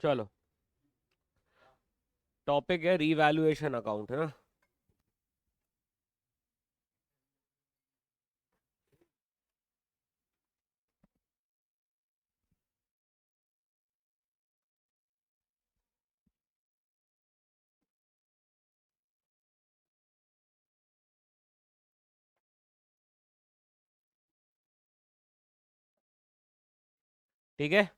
चलो, टॉपिक है revaluation account, है ना। ठीक है,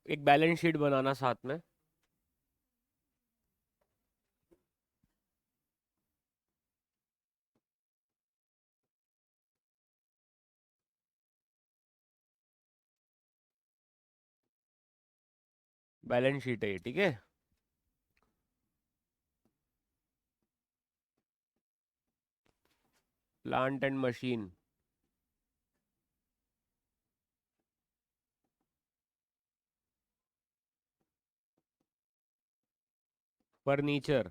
एक बैलेंस शीट बनाना साथ में। बैलेंस शीट है ये, ठीक है। Plant and machine, furniture,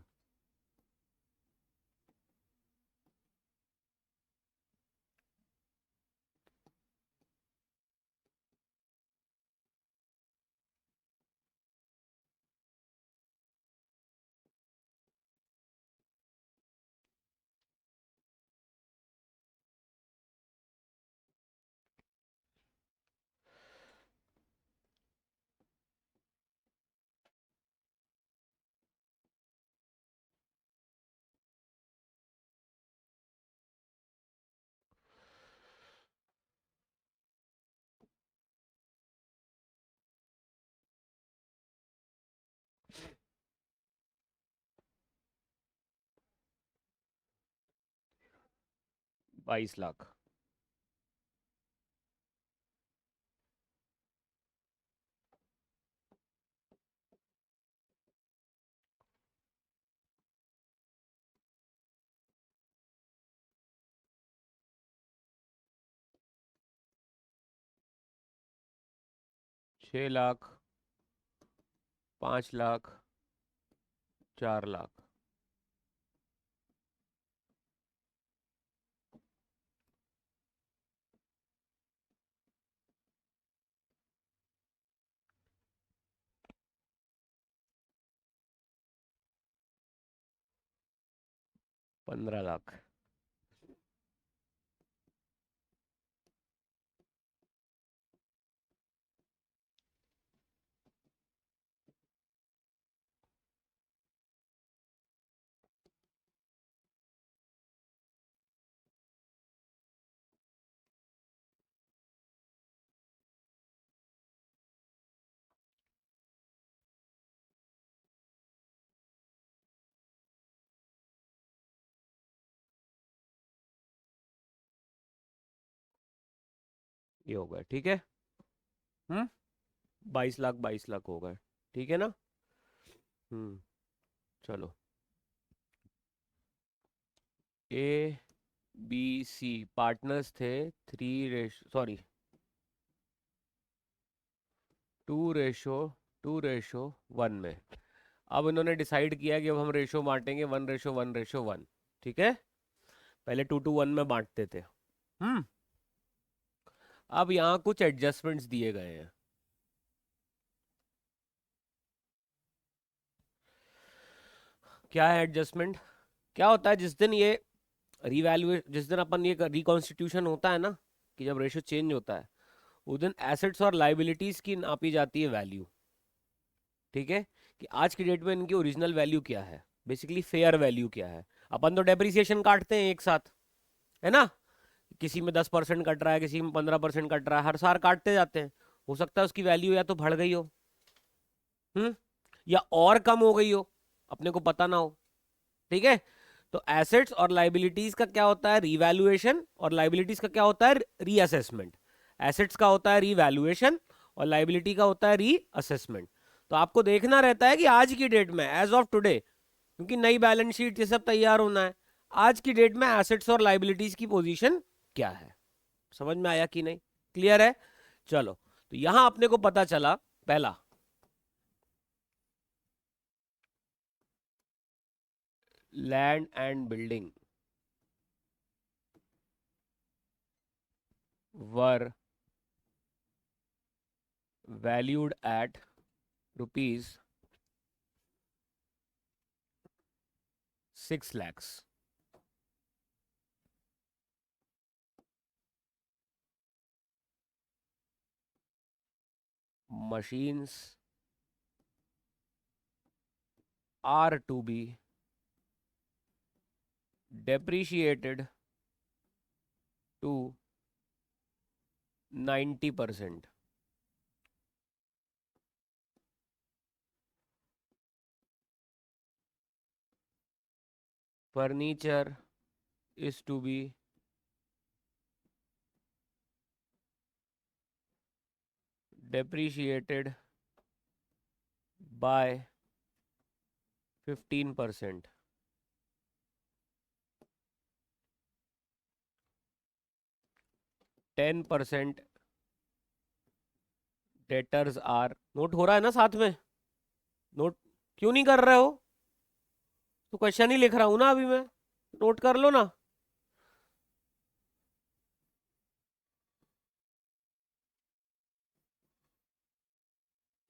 ₹22 lakh. 6 lakh, 5 lakh, 4 lakh. 15 lakh. ये हो गया, ठीक है। 22 लाख, 22 लाख हो गए, ठीक है ना। हम्म। चलो, ए बी सी पार्टनर्स थे, 3 रेशो 2:1 में। अब इन्होंने डिसाइड किया कि अब हम रेशो बांटेंगे 1:1:1। ठीक है, पहले 2:1 में बांटते थे। हम्म। अब यहाँ कुछ एडजस्टमेंट्स दिए गए हैं। क्या है एडजस्टमेंट? क्या होता है जिस दिन ये रिवैल्यूएट, जिस दिन अपन ये रिकॉन्स्टिट्यूशन होता है ना, कि जब रेशो चेंज होता है, उस दिन एसेट्स और लाइबिलिटीज की नापी जाती है वैल्यू। ठीक है, कि आज की डेट में इनकी ओरिजिनल वैल्यू क्या है, बेसिकली फेयर वैल्यू क्या है। अपन तो डेप्रिसिएशन काटते हैं एक साथ, है ना। किसी में 10% कट रहा है, किसी में 15% कट रहा है, हर साल काटते जाते हैं। हो सकता है उसकी वैल्यू या तो बढ़ गई हो, हम्म, या और कम हो गई हो, अपने को पता ना हो। ठीक है, तो एसेट्स और लाइबिलिटीज का क्या होता है, रीवैल्यूएशन, और लाइबिलिटीज का क्या होता है, रीअसेसमेंट। एसेट्स का होता है रीवैल्यूएशन, और लाइबिलिटी का होता है रीअसेसमेंट। तो आपको देखना रहता है कि आज की डेट में, एज ऑफ टुडे, क्योंकि नई बैलेंस शीट ये सब तैयार होना है, आज की डेट में एसेट्स और लाइबिलिटीज की पोजीशन क्या है। समझ में आया कि नहीं? क्लियर है? चलो, तो यहां अपने को पता चला, पहला, land and building were valued at rupees 6 lakhs. Machines are to be depreciated to 90%. Furniture is to be depreciated by 15%. %10 debtors are, note हो रहा है ना साथ में? नोट क्यों नहीं कर रहे हो? तो क्वेश्चन ही लिख रहा हूं ना अभी मैं, नोट कर लो ना.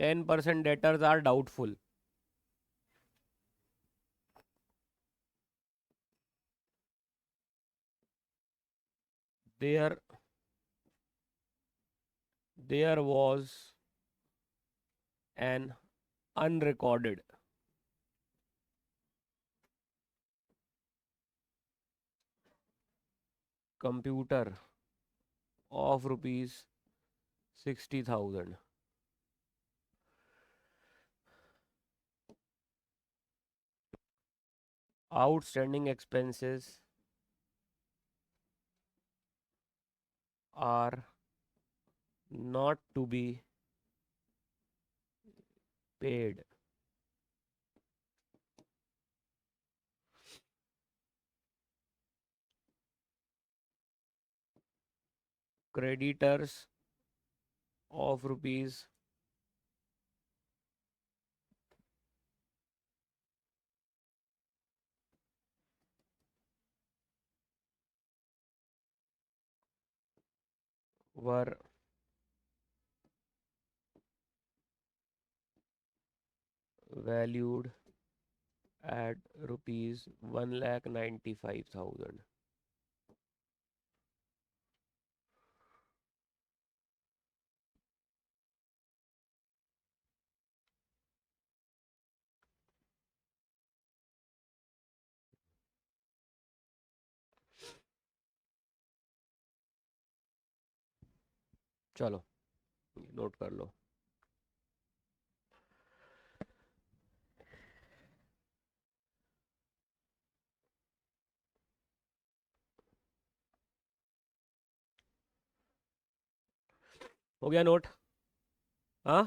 10% debtors are doubtful. There was an unrecorded computer of rupees 60,000. Outstanding expenses are not to be paid. Creditors of rupees 'were valued at rupees 1,95,000. चलो नोट कर लो. हो गया नोट? हाँ,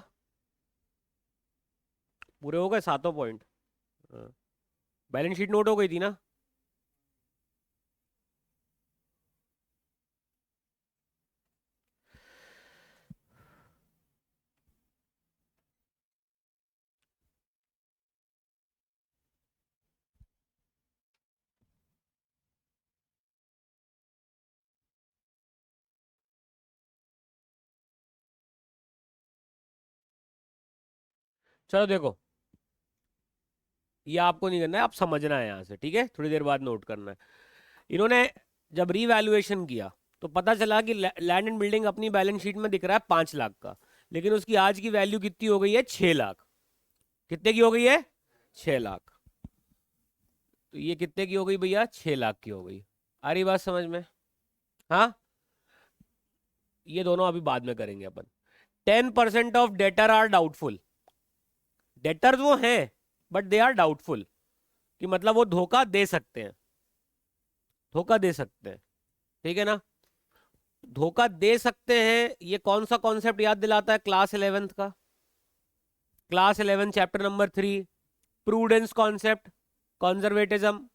पूरे हो गए सातों पॉइंट. बैलेंस शीट नोट हो गई थी ना? चलो देखो, ये आपको नहीं करना है, आप समझना है यहाँ से, ठीक है? थोड़ी देर बाद नोट करना है. इन्होंने जब रीवैल्यूएशन किया तो पता चला कि लैंड एंड बिल्डिंग अपनी बैलेंस शीट में दिख रहा है 5 लाख का, लेकिन उसकी आज की वैल्यू कितनी हो गई है? 6 लाख. कितने की हो गई है? 6 लाख. तो ये कितने की हो गई भैया? 6 लाख की हो गई. आ रही बात समझ में? हाँ, ये दोनों अभी बाद में करेंगे अपन. 10% of debtor are doubtful. Debtors वो हैं बट दे आर डाउटफुल, कि मतलब वो धोखा दे सकते हैं. धोखा दे सकते हैं, ठीक है ना? धोखा दे सकते हैं, ये कौन सा कॉन्सेप्ट याद दिलाता है? क्लास 11th का. Class 11 chapter number 3, prudence concept, conservatism,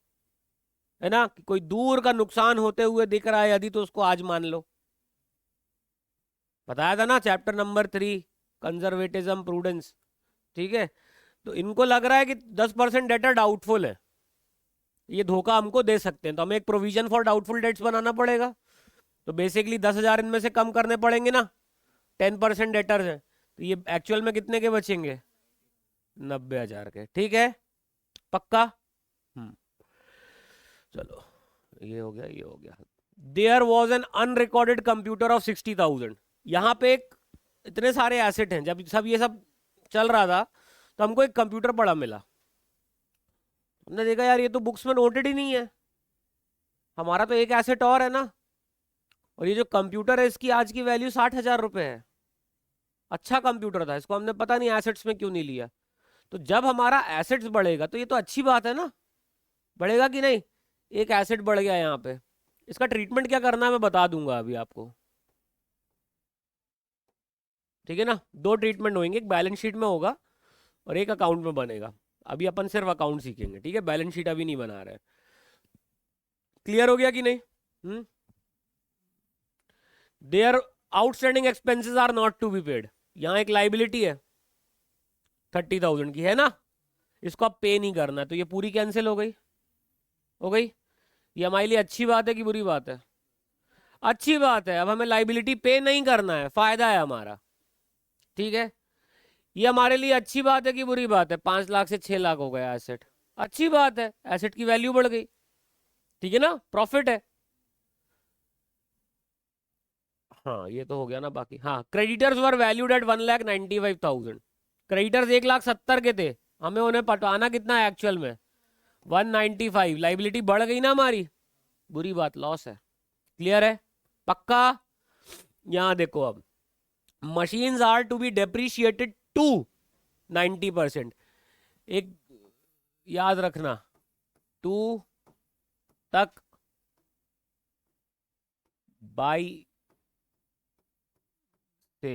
है ना? कि कोई दूर का नुकसान होते हुए दिख रहा है यदि, तो उसको आज मान लो. बताया था ना चैप्टर नंबर 3, कंजर्वेटिज्म, प्रूडेंस, ठीक है? तो इनको लग रहा है कि 10% डेटर डाउटफुल है, ये धोखा हमको दे सकते हैं, तो हमें एक प्रोविजन फॉर डाउटफुल डेट्स बनाना पड़ेगा. तो बेसिकली 10,000 इनमें से कम करने पड़ेंगे ना. 10% डेटर्स है, तो ये एक्चुअल में कितने के बचेंगे? 90,000 के, ठीक है, पक्का। चलो ये हो गया, ये हो गया। There was an unrecorded computer of 60,000। यहाँ पे एक इतने सारे एसेट हैं, जब सब ये सब चल रहा था तो हमको एक कंप्यूटर पड़ा मिला। हमने देखा यार ये तो बुक्स में नोटेड ही नहीं है, हमारा तो एक एसेट और है ना, और ये जो कंप्यूटर है इसकी आज की वैल्यू 60,000 रुपये है। अच्छा कंप्यूटर था, इसको हमने पता नहीं एसेट्स में क्यों नहीं लिया। तो जब हमारा एसेट्स बढ़ेगा तो ये तो अच्छी बात है ना, बढ़ेगा कि नहीं। एक एसेट बढ़ गया यहाँ पे, इसका ट्रीटमेंट क्या करना है मैं बता दूंगा अभी आपको, ठीक है ना। दो ट्रीटमेंट होंगे, एक बैलेंस शीट में होगा और एक अकाउंट में बनेगा। अभी अपन सिर्फ अकाउंट सीखेंगे, ठीक है, बैलेंस शीट अभी नहीं बना रहे। क्लियर हो गया कि नहीं। There outstanding expenses are not to be paid, यहाँ एक लाइबिलिटी है 30,000 की, है ना, इसको आप पे नहीं करना है, तो ये पूरी कैंसिल हो गई, हो गई। ये हमारे लिए अच्छी बात है कि बुरी बात है? अच्छी बात है, अब हमें लाइबिलिटी पे नहीं करना है, फायदा है हमारा, ठीक है। ये हमारे लिए अच्छी बात है कि बुरी बात है? 5 लाख से 6 लाख हो गया एसेट, अच्छी बात है, एसेट की वैल्यू बढ़ गई, ठीक है ना, प्रॉफिट है। हाँ ये तो हो गया ना बाकी। हाँ, creditors were valued at 1,95,000। Creditors 1,70,000 के थे, हमें उन्हें पटाना कितना है एक्चुअल में 195। लाइबिलिटी बढ़ गई ना हमारी, बुरी बात, लॉस है। क्लियर है, पक्का। यहां देखो, अब machines are to be depreciated to 90%। एक याद रखना, 2 तक बाई से,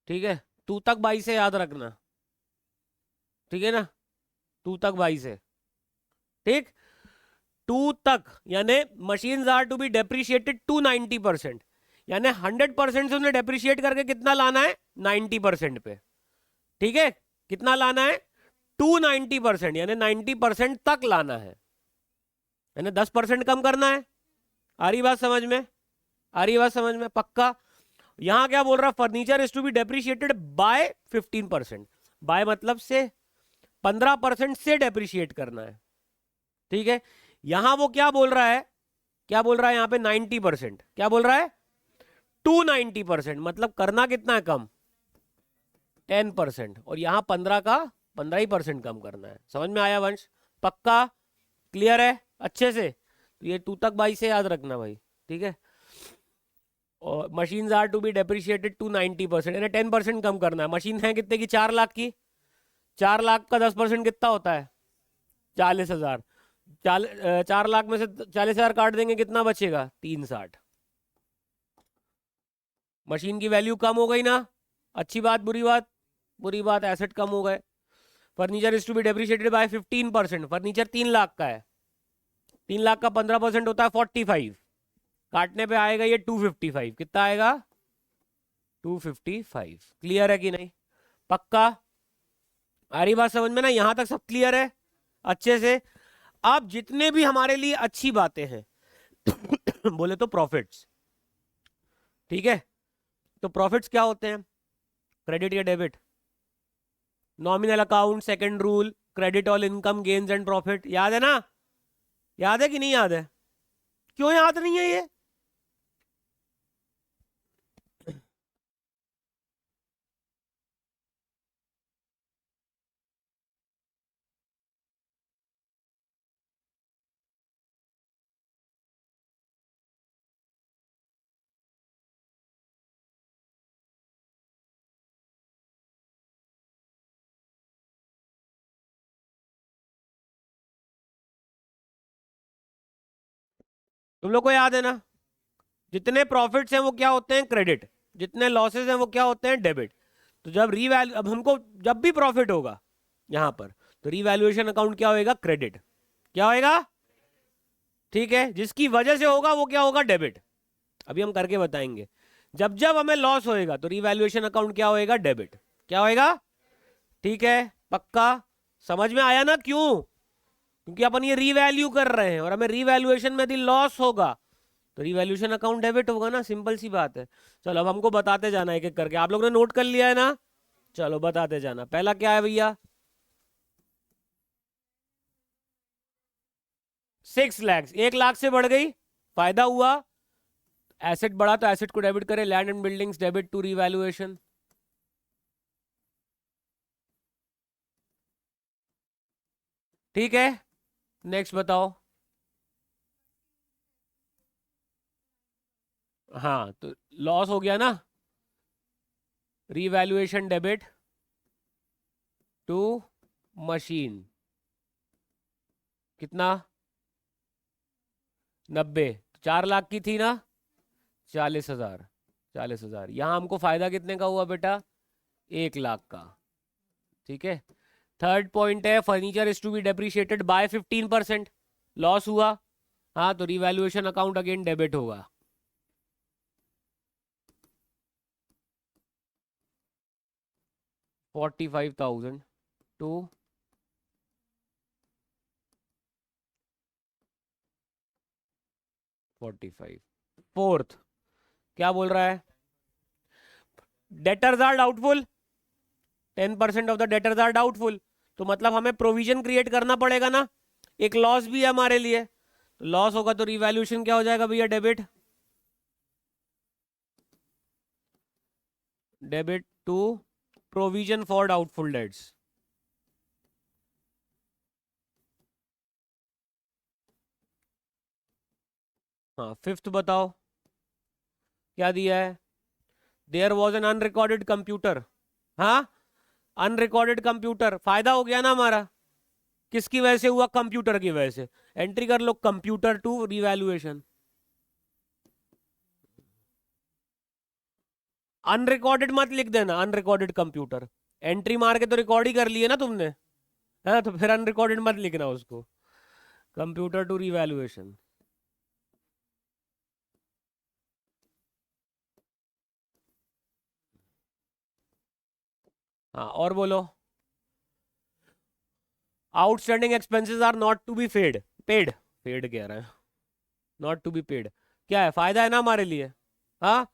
ठीक है, 2 तक 22 से याद रखना, ठीक है ना, 2 तक 22 से, ठीक। 2 तक यानी machines are to be depreciated to 90%, यानी 100% से उन्हें डेप्रिशिएट करके कितना लाना है 90% पे, ठीक है। कितना लाना है टू 90%, यानी 90% तक लाना है, यानी 10% कम करना है। आ रही बात समझ में? आ रही बात समझ में, पक्का। यहां क्या बोल रहा, furniture is to be depreciated by 15%, by मतलब से 15% से डेप्रिशिएट करना है, ठीक है। यहां वो क्या बोल रहा है, क्या बोल रहा है यहां पे 90%, क्या बोल रहा है टू 90%, मतलब करना कितना है कम 10%, और यहां 15% कम करना है। समझ में आया वंश? पक्का, क्लियर है अच्छे से? तो ये 2 तक 22 से याद रखना भाई, ठीक है। और machines are to be depreciated to 90%, यानी 10% कम करना है। मशीन है कितने की, 4 लाख की, 4 लाख का 10% कितना होता है 40,000। 4 लाख में से 40,000 काट देंगे, कितना बचेगा 360। मशीन की वैल्यू कम हो गई ना, अच्छी बात बुरी बात? बुरी बात, एसेट कम हो गए। Furniture is to be depreciated by 15%, furniture 3 lakh का है, 3 लाख का 15% होता है 45, काटने पे आएगा ये 255, कितना आएगा 255। क्लियर है कि नहीं, पक्का? आ रही बात समझ में ना, यहां तक सब क्लियर है अच्छे से? अब जितने भी हमारे लिए अच्छी बातें हैं बोले तो प्रॉफिट्स, ठीक है। तो प्रॉफिट्स क्या होते हैं, क्रेडिट या debit? Nominal account, second rule, credit all income gains and profit, याद है ना? याद है कि नहीं याद है? क्यों याद नहीं है ये? तुम लोग को याद है ना, जितने प्रॉफिट्स हैं वो क्या होते हैं क्रेडिट, जितने लॉसेस हैं वो क्या होते हैं डेबिट। तो जब रीवैल्यू, अब हमको जब भी प्रॉफिट होगा यहां पर, तो रीवैल्यूएशन अकाउंट क्या होएगा, क्रेडिट। क्या होएगा, ठीक है, जिसकी वजह से होगा वो क्या होगा, डेबिट। अभी हम करके बताएंगे। जब जब हमें लॉस होएगा तो रीवैल्यूएशन अकाउंट क्या होएगा, डेबिट। क्या होएगा, ठीक है, पक्का। समझ में आया ना क्यों? क्योंकि अपन ये रीवैल्यू कर रहे हैं और हमें रीवैल्यूएशन में यदि लॉस होगा तो रीवैल्यूएशन अकाउंट डेबिट होगा ना, सिंपल सी बात है। चलो अब हमको बताते जाना एक एक करके, आप लोगों ने नोट कर लिया है ना? चलो बताते जाना। पहला क्या है भैया, 6 लाख, 1 लाख से बढ़ गई, फायदा हुआ, एसेट बढ़ा तो एसेट को डेबिट करे, land and buildings debit to revaluation. ठीक है, नेक्स्ट बताओ। हाँ तो लॉस हो गया ना, रिवैल्यूएशन डेबिट टू मशीन, कितना, 90, 4 लाख की थी ना, 40,000, 40,000। यहां हमको फायदा कितने का हुआ बेटा, 1 लाख का। ठीक है, थर्ड पॉइंट है furniture is to be depreciated by 15%, loss हुआ, हाँ तो रिवैल्यूएशन अकाउंट अगेन डेबिट होगा। $45,000 टू 45। फोर्थ क्या बोल रहा है, debtors are doubtful, 10% of the debtors are doubtful, तो मतलब हमें प्रोविजन क्रिएट करना पड़ेगा ना, एक लॉस भी है हमारे लिए, तो लॉस होगा तो रिवैल्यूएशन क्या हो जाएगा भैया, debit, debit to provision for doubtful debts. हाँ फिफ्थ बताओ क्या दिया है, there was an unrecorded computer, हाँ अनरिकॉर्डेड कंप्यूटर, फायदा हो गया ना हमारा, किसकी वजह से हुआ, कंप्यूटर की वजह से, एंट्री कर लो कंप्यूटर टू रिवैल्यूएशन। अनरिकॉर्डेड मत लिख देना, अनरिकॉर्डेड कंप्यूटर, एंट्री मार के तो रिकॉर्ड ही कर लिए ना तुमने, है तो फिर अनरिकॉर्डेड मत लिखना उसको, कंप्यूटर टू रिवैल्यूएशन। हाँ और बोलो, outstanding expenses are not to be paid, paid, paid कह रहा है, नॉट टू बी पेड, क्या है, फायदा है ना हमारे लिए, हाँ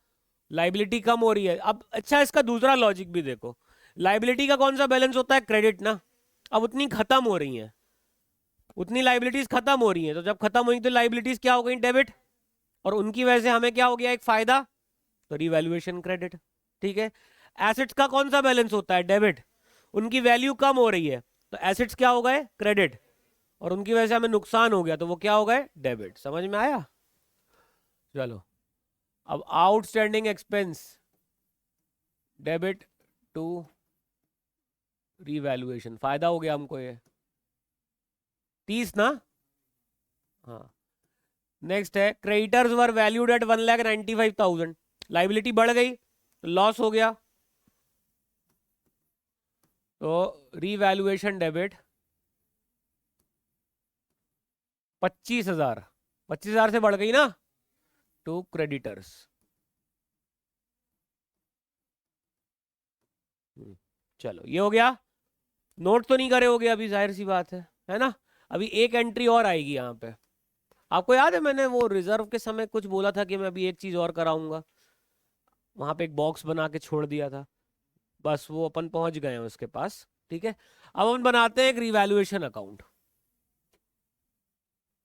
लाइबिलिटी कम हो रही है। अब अच्छा इसका दूसरा लॉजिक भी देखो, लाइबिलिटी का कौन सा बैलेंस होता है, क्रेडिट ना, अब उतनी खत्म हो रही है, उतनी लाइबिलिटीज खत्म हो रही है, तो जब खत्म हुई तो लाइबिलिटीज क्या हो गई, डेबिट, और उनकी वजह से हमें क्या हो गया, एक फायदा, तो रिवैल्यूएशन क्रेडिट। ठीक है, एसेट्स का कौन सा बैलेंस होता है, डेबिट, उनकी वैल्यू कम हो रही है, तो एसेट्स क्या हो गए, क्रेडिट, और उनकी वजह से हमें नुकसान हो गया तो वो क्या हो गए, डेबिट। समझ में आया, चलो अब outstanding expense debit to revaluation, फायदा हो गया हमको ये 30 ना, हाँ। नेक्स्ट है creditors were valued at 1,95,000, liability बढ़ गई तो लॉस हो गया, तो रिवैल्यूएशन डेबिट 25,000, 25,000 से बढ़ गई ना, टू क्रेडिटर्स। चलो ये हो गया, नोट तो नहीं करे होगे अभी, जाहिर सी बात है ना। अभी एक एंट्री और आएगी यहाँ पे, आपको याद है मैंने वो रिजर्व के समय कुछ बोला था कि मैं अभी एक चीज और कराऊंगा, वहां पे एक बॉक्स बना के छोड़ दिया था, बस वो अपन पहुंच गए हैं उसके पास। ठीक है, अब हम बनाते हैं एक रिवैल्यूएशन अकाउंट,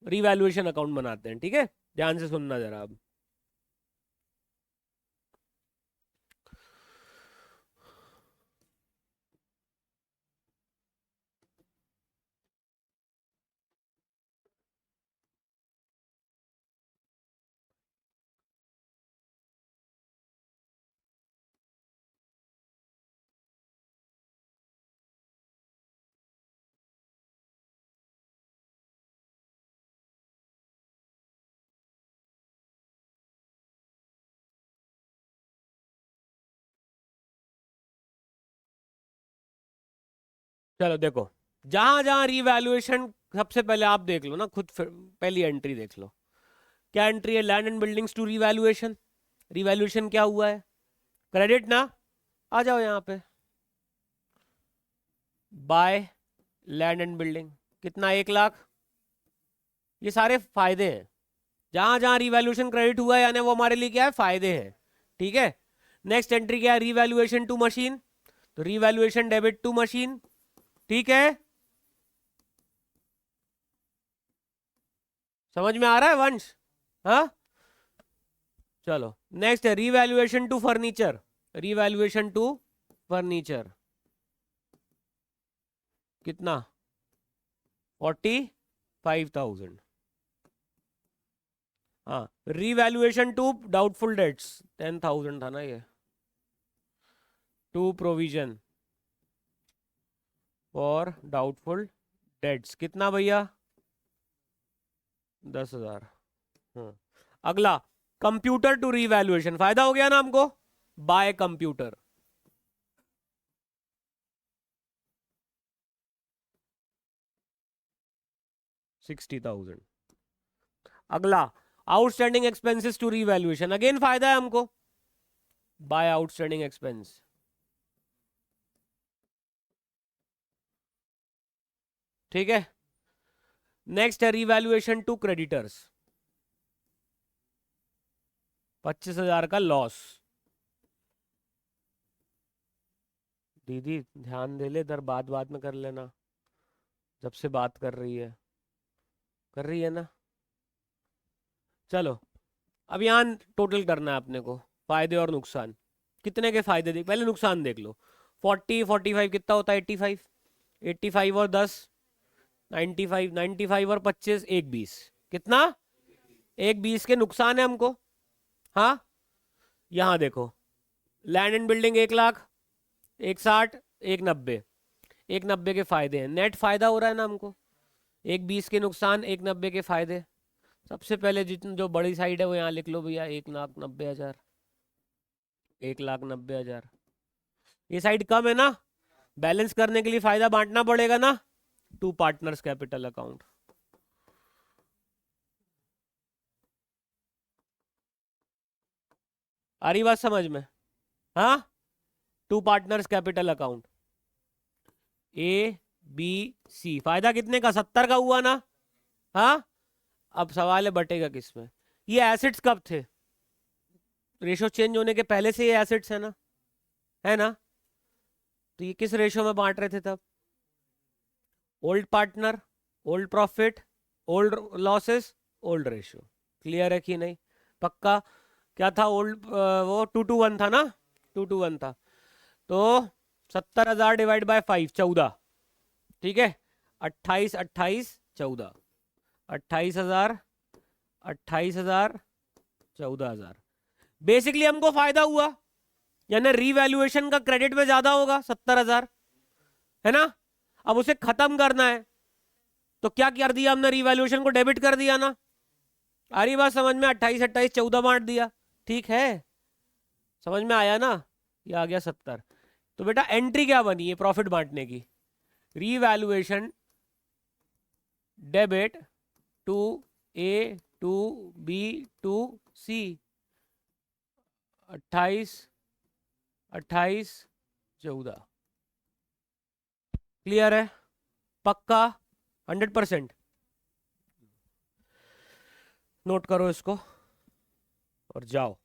रिवैल्यूएशन अकाउंट बनाते हैं। ठीक है, ध्यान से सुनना जरा अब। चलो देखो, जहां जहां रिवैल्यूएशन, सबसे पहले आप देख लो ना खुद, पहली एंट्री देख लो, क्या एंट्री है, land and buildings to revaluation, revaluation क्या हुआ है, क्रेडिट ना, आ जाओ यहाँ पे, बाय लैंड एंड बिल्डिंग, कितना, 1 लाख, ये सारे फायदे हैं, जहां जहां रिवैल्यूएशन क्रेडिट हुआ है यानी वो हमारे लिए क्या है, फायदे हैं। ठीक है, नेक्स्ट एंट्री क्या है, रिवैल्यूएशन टू मशीन, तो रीवैल्यूएशन डेबिट टू मशीन, ठीक है, समझ में आ रहा है वंश? हाँ, चलो नेक्स्ट है revaluation to furniture. Revaluation to furniture कितना? 45,000। हाँ, रीवैल्यूएशन टू डाउटफुल डेट्स 10,000 था ना ये, to provision for doubtful debts कितना भैया? 10,000। हाँ, अगला कंप्यूटर टू रीवैल्यूएशन, फायदा हो गया ना हमको, बाय कंप्यूटर। $60,000। अगला outstanding expenses to revaluation, again फायदा है हमको, बाय आउटस्टैंडिंग एक्सपेंस। ठीक है, नेक्स्ट है रीवैल्यूएशन टू क्रेडिटर्स, 25,000 का लॉस। दीदी ध्यान दे ले, इधर बात बात में कर लेना, जब से बात कर रही है ना। चलो अब यहाँ टोटल करना है अपने को, फायदे और नुकसान। कितने के फायदे देख, पहले नुकसान देख लो। 45 कितना होता है? 85। 85 और 10 95, 95 और 25 एक 20, कितना? एक 20 के नुकसान है हमको। हाँ, यहाँ देखो, लैंड एंड बिल्डिंग 1,00,000, 1,60, 1,90, 1,90 के फायदे हैं। नेट फायदा हो रहा है ना हमको, एक 20 के नुकसान, 1,90 के फायदे। सबसे पहले जितनी जो बड़ी साइड है वो यहाँ लिख लो भैया, 1,90,000, 1,90,000। ये साइड कम है ना, बैलेंस करने के लिए फायदा बांटना पड़ेगा ना, टू पार्टनर्स कैपिटल अकाउंट। आ रही बात समझ में? हाँ, to partners capital account, A B C. फायदा कितने का? 70 का हुआ ना। हाँ, अब सवाल है बटेगा किसमें। ये एसेट्स कब थे? रेशो चेंज होने के पहले से ये एसेट्स है ना, है ना? तो ये किस रेशो में बांट रहे थे तब? Old partner, old profit, old losses, old ratio. Clear है कि नहीं? पक्का? क्या था ओल्ड? वो 2:1 था ना, 2:1 था। तो 70,000 डिवाइड बाय 5, 14, ठीक है। 28, 28, 14, 28,000, 28,000, 14,000। बेसिकली हमको फायदा हुआ, यानी रीवैल्यूएशन का क्रेडिट में ज्यादा होगा 70,000, है ना? अब उसे खत्म करना है, तो क्या कर दिया हमने? रीवैल्यूएशन को डेबिट कर दिया ना। आ रही बात समझ में? 28, 28, 14 बांट दिया, ठीक है, समझ में आया ना? ये आ गया 70। तो बेटा एंट्री क्या बनी है प्रॉफिट बांटने की? Revaluation debit to A to B to C, 28, 28, 14। Clear है? पक्का? 100%? नोट करो इसको और जाओ।